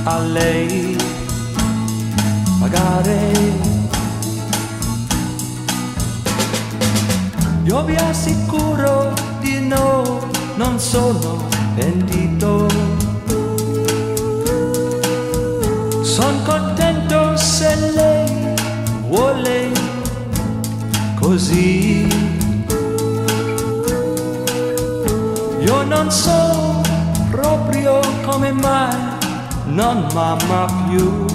a lei pagare. Io vi assicuro di no, non sono pentito. Son contento se lei vuole così. Io non so proprio come mai non m'ama più.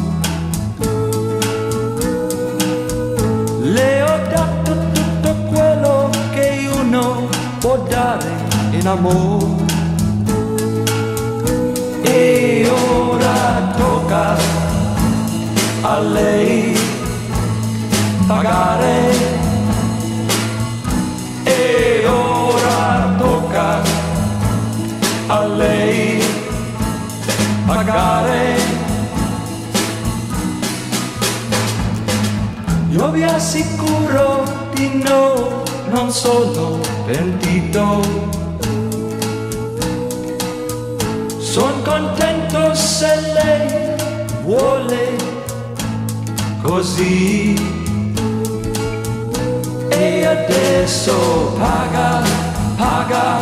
Le ho dato tutto quello che uno può dare in amore. E ora tocca a lei pagare. E ora tocca a lei pagare. Io vi assicuro di no, non sono pentito. Son contento se lei vuole così. E adesso paga, paga,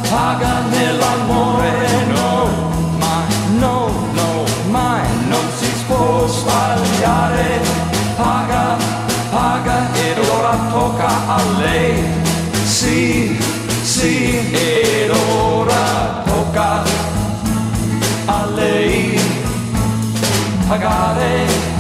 paga nell'amore. No, mai, no, no, mai, non si può sbagliare. Paga, paga ed ora tocca a lei. Sì, sì, ed ora tocca a lei pagare.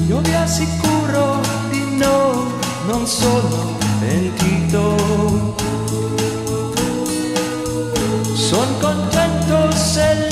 Io vi assicuro di no, non sono pentito. Son contento se